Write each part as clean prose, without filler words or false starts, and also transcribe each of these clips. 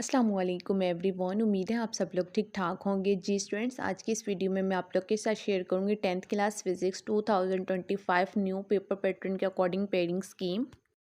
अस्सलाम वालेकुम एवरीवन। उम्मीद है आप सब लोग ठीक ठाक होंगे। जी स्टूडेंट्स, आज की इस वीडियो में मैं आप लोग के साथ शेयर करूंगी 10th class physics 2025 new paper pattern के अकॉर्डिंग पेयरिंग स्कीम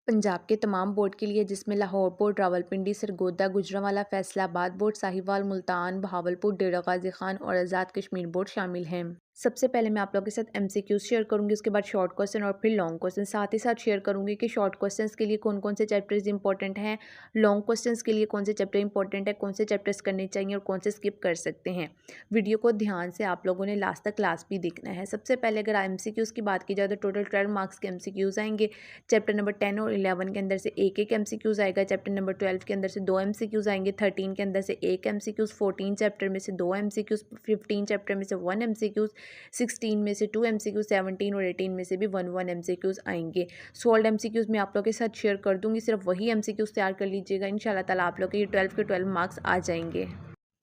पंजाब के तमाम बोर्ड के लिए, जिसमें लाहौर बोर्ड, रावलपिंडी, सरगोदा, गुजरांवाला, फैसलाबाद बोर्ड, साहिवाल, मुल्तान, बहावलपुर, डेरा गाजी खान और आज़ाद कश्मीर बोर्ड शामिल हैं। सबसे पहले मैं आप लोगों के साथ एमसीक्यूज शेयर करूंगी, उसके बाद शॉर्ट क्वेश्चन और फिर लॉन्ग क्वेश्चन। साथ ही साथ शेयर करूंगी कि शॉर्ट क्वेश्चंस के लिए कौन कौन से चैप्टर्स इंपॉर्टेंट हैं, लॉन्ग क्वेश्चंस के लिए कौन से चैप्टर इंपॉर्टेंट है, कौन से चैप्टर्स करने चाहिए और कौन से स्किप कर सकते हैं। वीडियो को ध्यान से आप लोगों ने लास्ट तक क्लास भी देखना है। सबसे पहले अगर एमसीक्यूज की बात की जाए तो टोटल 12 मार्क्स के एमसीक्यूज आएंगे। चैप्टर नंबर 10 और 11 के अंदर से एक एक एमसीक्यूज आएगा। चैप्टर नंबर 12 के अंदर से 2 एमसीक्यूज आएंगे। 13 के अंदर से एक एमसीक्यूज, 14 चैप्टर में से 2 एमसीक्यूज, 15 चैप्टर में से 1 एमसीक्यूज, 16 में से 2 एमसीक्यूज, 17 और 18 में से भी 1 एमसीक्यूज आएंगे। सोल्ड एमसीक्यूज मैं आप लोगों के साथ शेयर कर दूंगी, सिर्फ वही एमसीक्यूज तैयार कर लीजिएगा। इंशाल्लाह ताला आप लोग के ये 12 के 12 मार्क्स आ जाएंगे।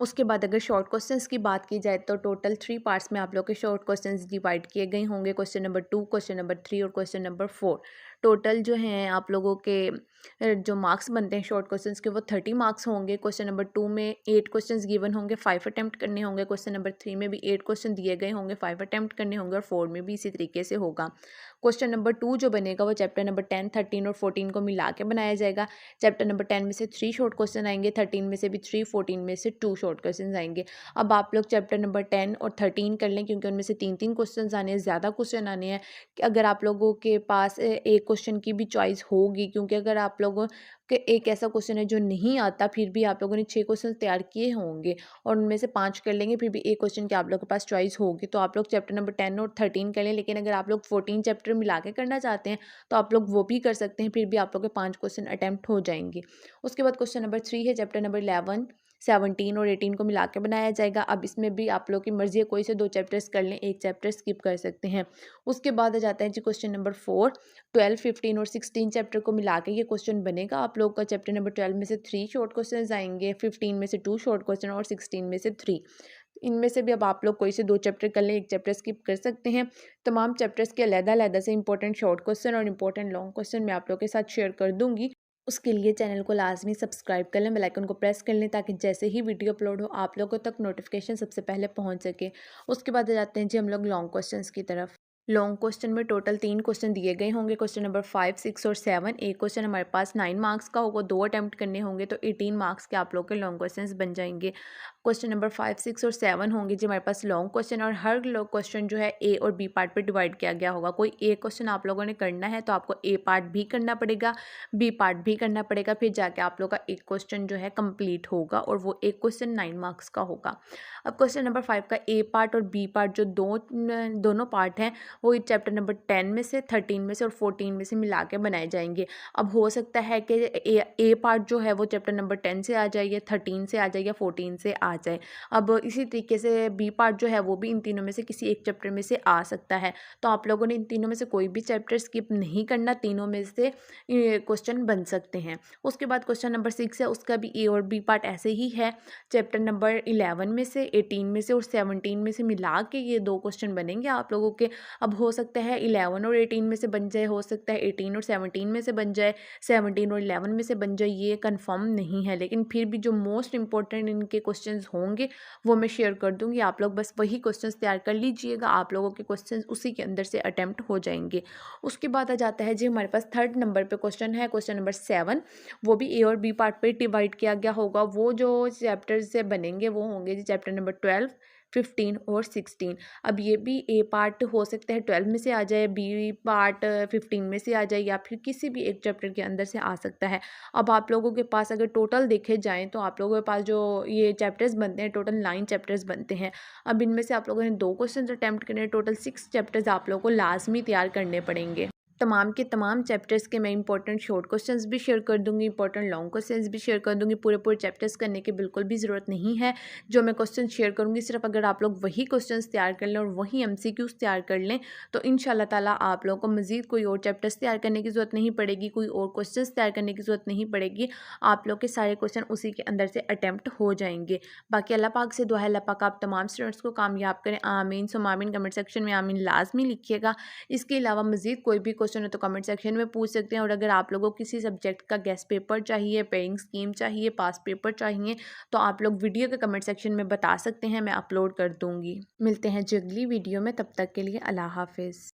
उसके बाद अगर शॉर्ट क्वेश्चंस की बात की जाए तो टोटल 3 पार्ट्स में आप लोग के शॉर्ट क्वेश्चंस डिवाइड किए गए होंगे। क्वेश्चन नंबर 2, क्वेश्चन नंबर 3 और क्वेश्चन नंबर 4। टोटल जो हैं आप लोगों के जो मार्क्स बनते हैं शॉर्ट क्वेश्चंस के, वो 30 मार्क्स होंगे। क्वेश्चन नंबर 2 में 8 क्वेश्चंस गिवन होंगे, 5 अटेम्प्ट करने होंगे। क्वेश्चन नंबर 3 में भी 8 क्वेश्चन दिए गए होंगे, 5 अटेम्प्ट करने होंगे और 4 में भी इसी तरीके से होगा। क्वेश्चन नंबर 2 जो बनेगा वो चैप्टर नंबर 10, 13 और 14 को मिला के बनाया जाएगा। चैप्टर नंबर 10 में से 3 शॉर्ट क्वेश्चन आएंगे, 13 में से भी 3, 14 में से 2 शॉर्ट क्वेश्चन आएंगे। अब आप लोग चैप्टर नंबर 10 और 13 कर लें, क्योंकि उनमें से 3-3 क्वेश्चन आने हैं, ज़्यादा क्वेश्चन आने हैं। कि अगर आप लोगों के पास एक क्वेश्चन की भी चॉइस होगी, क्योंकि अगर आप लोगों के एक ऐसा क्वेश्चन है जो नहीं आता, फिर भी आप लोगों ने 6 क्वेश्चन तैयार किए होंगे और उनमें से 5 कर लेंगे, फिर भी एक क्वेश्चन की आप लोगों के पास चॉइस होगी, तो आप लोग चैप्टर नंबर 10 और 13 कर लें। लेकिन अगर आप लोग 14 चैप्टर मिला के करना चाहते हैं तो आप लोग वो भी कर सकते हैं, फिर भी आप लोग के 5 क्वेश्चन अटैम्प्ट हो जाएंगे। उसके बाद क्वेश्चन नंबर 3 है, चैप्टर नंबर 11, 17 और 18 को मिला के बनाया जाएगा। अब इसमें भी आप लोग की मर्जी है, कोई से 2 चैप्टर्स कर लें, एक चैप्टर स्किप कर सकते हैं। उसके बाद आ जाता है जी क्वेश्चन नंबर 4, 12, 15 और 16 चैप्टर को मिला के ये क्वेश्चन बनेगा आप लोग का। चैप्टर नंबर 12 में से 3 शॉर्ट क्वेश्चन आएंगे, 15 में से 2 शॉर्ट क्वेश्चन और 16 में से 3। इनमें से भी अब आप लोग कोई से 2 चैप्टर कर लें, एक चैप्टर स्किप कर सकते हैं। तमाम चैप्टर्स के अलग-अलग से इंपॉर्टेंट शॉर्ट क्वेश्चन और इंपॉर्टेंट लॉन्ग क्वेश्चन मैं आप लोग के साथ शेयर कर दूंगी। उसके लिए चैनल को लाजमी सब्सक्राइब कर लें, बेल आइकन को प्रेस कर लें, ताकि जैसे ही वीडियो अपलोड हो आप लोगों तक नोटिफिकेशन सबसे पहले पहुंच सके। उसके बाद आ जाते हैं जी हम लोग लॉन्ग क्वेश्चंस की तरफ। लॉन्ग क्वेश्चन में टोटल 3 क्वेश्चन दिए गए होंगे। क्वेश्चन नंबर 5, 6 और 7। एक क्वेश्चन हमारे पास 9 मार्क्स का होगा, 2 अटैम्प्ट करने होंगे, तो 18 मार्क्स के आप लोग के लॉन्ग क्वेश्चंस बन जाएंगे। क्वेश्चन नंबर 5, 6 और 7 होंगे जी हमारे पास लॉन्ग क्वेश्चन, और हर लॉन्ग क्वेश्चन जो है ए और बी पार्ट पे डिवाइड किया गया होगा। कोई ए क्वेश्चन आप लोगों ने करना है तो आपको ए पार्ट भी करना पड़ेगा, बी पार्ट भी करना पड़ेगा, फिर जाके आप लोग का एक क्वेश्चन जो है कंप्लीट होगा, और वो एक क्वेश्चन 9 मार्क्स का होगा। अब क्वेश्चन नंबर 5 का ए पार्ट और बी पार्ट जो दोनों पार्ट हैं, वो चैप्टर नंबर 10 में से, 13 में से और 14 में से मिला के बनाए जाएंगे। अब हो सकता है कि ए पार्ट जो है वो चैप्टर नंबर 10 से आ जाए, या 13 से आ जाए, या 14 से आ जाए। अब इसी तरीके से बी पार्ट जो है वो भी इन तीनों में से किसी एक चैप्टर में से आ सकता है। तो आप लोगों ने इन तीनों में से कोई भी चैप्टर स्किप नहीं करना, तीनों में से क्वेश्चन बन सकते हैं। उसके बाद क्वेश्चन नंबर 6 है, उसका भी ए और बी पार्ट ऐसे ही है। चैप्टर नंबर 11 में से, 18 में से और 17 में से मिला के ये 2 क्वेश्चन बनेंगे आप लोगों के। अब हो सकता है 11 और 18 में से बन जाए, हो सकता है 18 और 17 में से बन जाए, 17 और 11 में से बन जाए, ये कंफर्म नहीं है। लेकिन फिर भी जो मोस्ट इंपॉर्टेंट इनके क्वेश्चंस होंगे वो मैं शेयर कर दूंगी, आप लोग बस वही क्वेश्चंस तैयार कर लीजिएगा, आप लोगों के क्वेश्चंस उसी के अंदर से अटेम्प्ट हो जाएंगे। उसके बाद आ जाता है जी हमारे पास 3rd नंबर पे क्वेश्चन है, क्वेश्चन नंबर 7। वो भी ए और बी पार्ट पे डिवाइड किया गया होगा। वो जो चैप्टर से बनेंगे वो होंगे जी चैप्टर नंबर 12, 15 और 16। अब ये भी ए पार्ट हो सकता है 12 में से आ जाए, बी पार्ट 15 में से आ जाए, या फिर किसी भी एक चैप्टर के अंदर से आ सकता है। अब आप लोगों के पास अगर टोटल देखे जाएँ तो आप लोगों के पास जो ये चैप्टर्स बनते हैं, टोटल 9 चैप्टर्स बनते हैं। अब इनमें से आप लोगों ने 2 क्वेश्चन अटैम्प्ट करने हैं, टोटल 6 चैप्टर्स आप लोगों को लाजमी तैयार करने पड़ेंगे। तमाम के तमाम चैप्टर्स के मैं इंपॉर्टेंट शॉर्ट क्वेश्चंस भी शेयर कर दूंगी, इंपॉर्टेंट लॉन्ग क्वेश्चंस भी शेयर कर दूंगी। पूरे पूरे चैप्टर्स करने की बिल्कुल भी ज़रूरत नहीं है। जो मैं क्वेश्चन शेयर करूंगी, सिर्फ अगर आप लोग वही क्वेश्चंस तैयार कर लें और वही एमसीक्यूज तैयार कर लें, तो इंशाल्लाह ताला आप लोगों को मज़ीद कोई और चैप्टर्स तैयार करने की ज़रूरत नहीं पड़ेगी, कोई और क्वेश्चन तैयार करने की ज़रूरत नहीं पड़ेगी। आप लोग के सारे क्वेश्चन उसी के अंदर से अटैम्प्ट हो जाएंगे। बाकी अल्लाह पाक से दुआ है, अल्लाह पाक आप तमाम स्टूडेंट्स को कामयाब करें। आमीन सुम आमीन। कमेंट सेक्शन में आमीन लाजमी लिखिएगा। इसके अलावा मज़ीद कोई भी क्वेश्चन हो तो कमेंट सेक्शन में पूछ सकते हैं। और अगर आप लोगों को किसी सब्जेक्ट का गेस्ट पेपर चाहिए, पेयरिंग स्कीम चाहिए, पास पेपर चाहिए, तो आप लोग वीडियो के कमेंट सेक्शन में बता सकते हैं, मैं अपलोड कर दूँगी। मिलते हैं अगली वीडियो में, तब तक के लिए अल्लाह हाफिज़।